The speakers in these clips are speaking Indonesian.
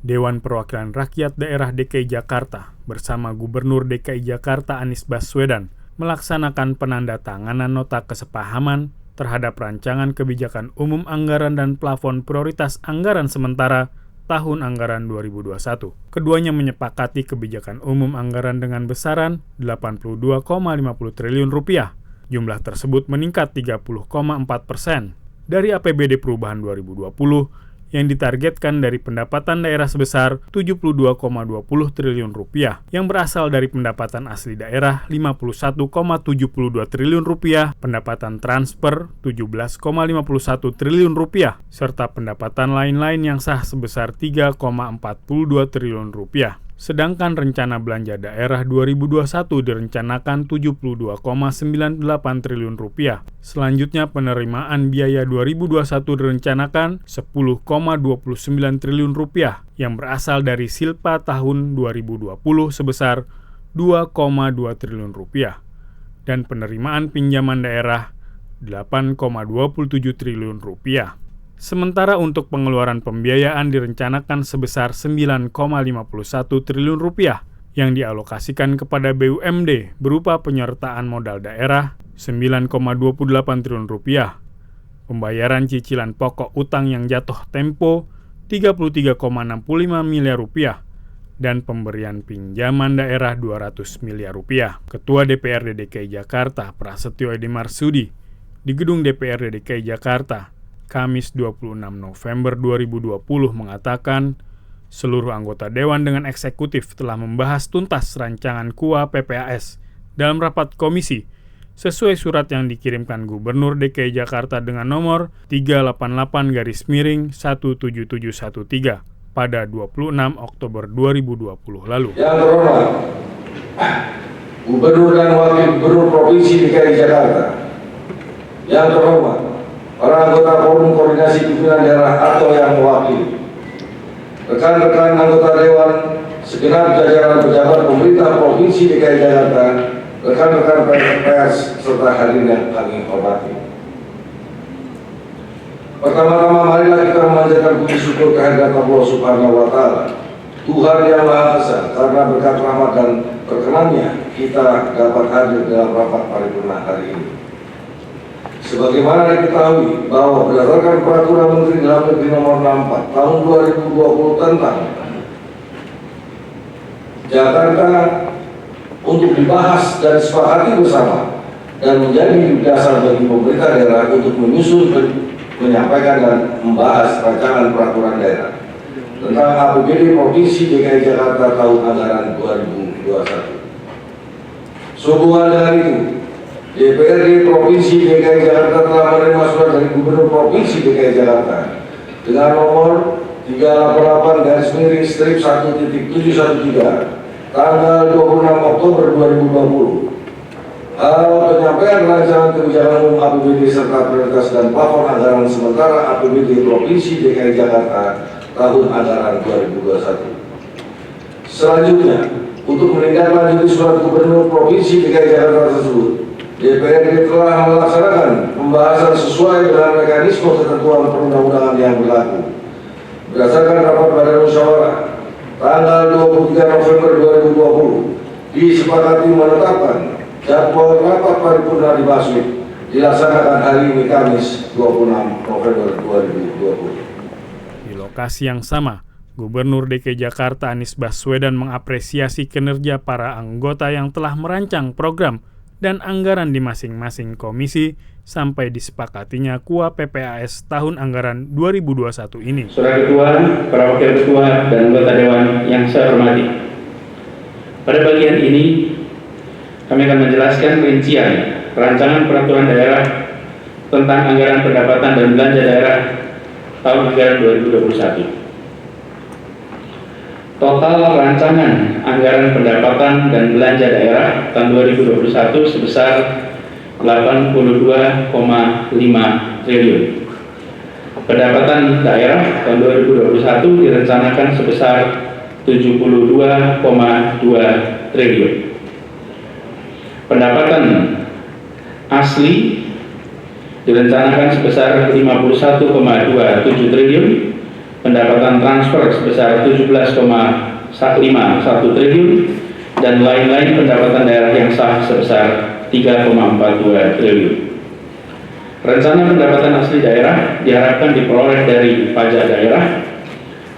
Dewan Perwakilan Rakyat Daerah DKI Jakarta bersama Gubernur DKI Jakarta Anies Baswedan melaksanakan penandatanganan nota kesepahaman terhadap rancangan kebijakan umum anggaran dan plafon prioritas anggaran sementara tahun anggaran 2021. Keduanya menyepakati kebijakan umum anggaran dengan besaran Rp82,50 triliun. Jumlah tersebut meningkat 30,4% dari APBD perubahan 2020 yang ditargetkan dari pendapatan daerah sebesar Rp72,20 triliun yang berasal dari pendapatan asli daerah Rp51,72 triliun, pendapatan transfer Rp17,51 triliun, serta pendapatan lain-lain yang sah sebesar Rp3,42 triliun. Sedangkan rencana belanja daerah 2021 direncanakan Rp72,98 triliun. Selanjutnya penerimaan biaya 2021 direncanakan Rp10,29 triliun yang berasal dari Silpa tahun 2020 sebesar Rp2,2 triliun dan penerimaan pinjaman daerah Rp8,27 triliun. Sementara untuk pengeluaran pembiayaan direncanakan sebesar Rp9,51 triliun yang dialokasikan kepada BUMD berupa penyertaan modal daerah Rp9,28 triliun, pembayaran cicilan pokok utang yang jatuh tempo Rp33,65 miliar, dan pemberian pinjaman daerah Rp200 miliar. Ketua DPRD DKI Jakarta Prasetyo Edy Marsudi di Gedung DPRD DKI Jakarta Kamis 26 November 2020 mengatakan seluruh anggota Dewan dengan Eksekutif telah membahas tuntas rancangan KUA PPAS dalam rapat komisi sesuai surat yang dikirimkan Gubernur DKI Jakarta dengan nomor 388-177113 pada 26 Oktober 2020 lalu. Yang terhormat, Gubernur dan Wakil Gubernur Provinsi DKI Jakarta. Yang terhormat, para anggota Forum Koordinasi Pimpinan Daerah atau yang mewakili, rekan-rekan anggota Dewan, segenap jajaran pejabat pemerintah Provinsi DKI Jakarta, rekan-rekan pers, serta hadirin yang kami hormati. Pertama-tama marilah kita memanjatkan puji syukur kehadirat Allah Subhanahu wa Ta'ala, Tuhan yang Maha Esa, karena berkat rahmat dan perkenannya kita dapat hadir dalam rapat paripurna hari ini. Sebagaimana diketahui bahwa berdasarkan Peraturan Menteri Dalam Negeri Nomor 64 Tahun 2020 tentang Jakarta untuk dibahas dan disepakati bersama dan menjadi dasar bagi pemerintah daerah untuk menyusun, menyampaikan dan membahas rancangan peraturan daerah tentang APBD Provinsi DKI Jakarta tahun anggaran 2021. Sehubungan dengan itu, DPRD Provinsi DKI Jakarta telah menerima surat dari Gubernur Provinsi DKI Jakarta dengan nomor 388-1.713 tanggal 26 Oktober 2020. Hal penyampaian rancangan kebijakan umum APBD serta prioritas dan plafon anggaran sementara APBD Provinsi DKI Jakarta tahun anggaran 2021. Selanjutnya, untuk menindaklanjuti surat Gubernur Provinsi DKI Jakarta tersebut, DPRD telah melaksanakan pembahasan sesuai dengan mekanisme ketentuan perundang-undangan yang berlaku. Berdasarkan rapat Badan Musyawarah tanggal 23 November 2020, disepakati menetapkan jadwal rapat paripurna di Baswid dilaksanakan hari ini Kamis 26 November 2020. Di lokasi yang sama, Gubernur DKI Jakarta Anies Baswedan mengapresiasi kinerja para anggota yang telah merancang program dan anggaran di masing-masing komisi sampai disepakatinya KUA PPAS tahun anggaran 2021 ini. Saudara Ketua, para Wakil Ketua, dan anggota Dewan yang saya hormati, pada bagian ini kami akan menjelaskan rincian rancangan peraturan daerah tentang anggaran pendapatan dan belanja daerah tahun anggaran 2021. Total rancangan anggaran pendapatan dan belanja daerah tahun 2021 sebesar Rp82,5 triliun. Pendapatan daerah tahun 2021 direncanakan sebesar Rp72,2 triliun. Pendapatan asli direncanakan sebesar Rp51,27 triliun pendapatan transfer sebesar 17,51 triliun, dan lain-lain pendapatan daerah yang sah sebesar 3,42 triliun. Rencana pendapatan asli daerah diharapkan diperoleh dari pajak daerah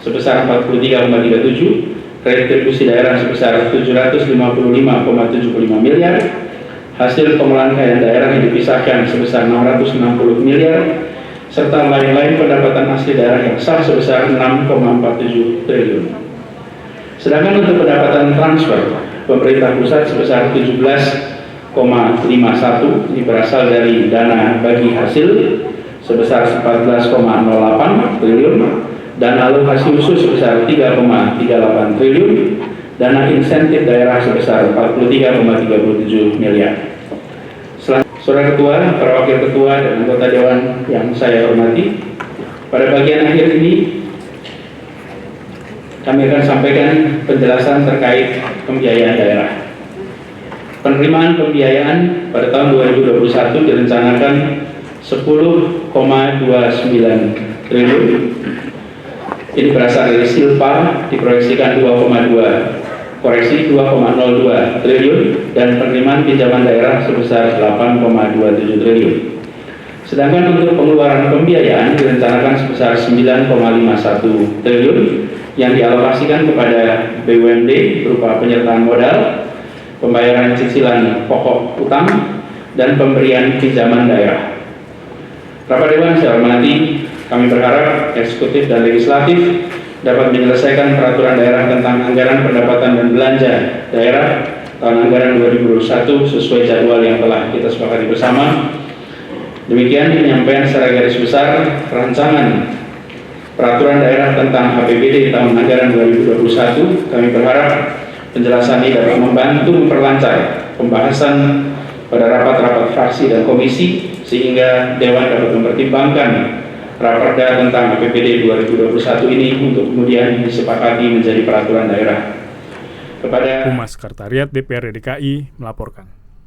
sebesar 43,37, retribusi daerah sebesar 755,75 miliar, hasil pengolahan kekayaan daerah yang dipisahkan sebesar 660 miliar, serta lain-lain pendapatan asli daerah yang sah sebesar 6,47 triliun. Sedangkan untuk pendapatan transfer pemerintah pusat sebesar 17,51 ini berasal dari dana bagi hasil sebesar 14,08 triliun, dana alokasi khusus sebesar 3,38 triliun, dana insentif daerah sebesar 43,37 miliar. Saudara Ketua, para Wakil Ketua, dan anggota Dewan yang saya hormati, pada bagian akhir ini kami akan sampaikan penjelasan terkait pembiayaan daerah. Penerimaan pembiayaan pada tahun 2021 direncanakan 10,29 triliun. Ini berasal dari Silpa, diproyeksikan 2,02 triliun, dan penerimaan pinjaman daerah sebesar 8,27 triliun. Sedangkan untuk pengeluaran pembiayaan direncanakan sebesar 9,51 triliun yang dialokasikan kepada BUMD berupa penyertaan modal, pembayaran cicilan pokok utang, dan pemberian pinjaman daerah. Rapat Dewan saya hormati, kami berharap eksekutif dan legislatif dapat menyelesaikan peraturan daerah tentang anggaran pendapatan dan belanja daerah tahun anggaran 2021 sesuai jadwal yang telah kita sepakati bersama. Demikian penyampaian secara garis besar rancangan peraturan daerah tentang APBD tahun anggaran 2021. Kami berharap penjelasan ini dapat membantu memperlancar pembahasan pada rapat-rapat fraksi dan komisi, sehingga Dewan dapat mempertimbangkan Raperda tentang APBD 2021 ini untuk kemudian disepakati menjadi peraturan daerah. Humas Sekretariat DPRD DKI melaporkan.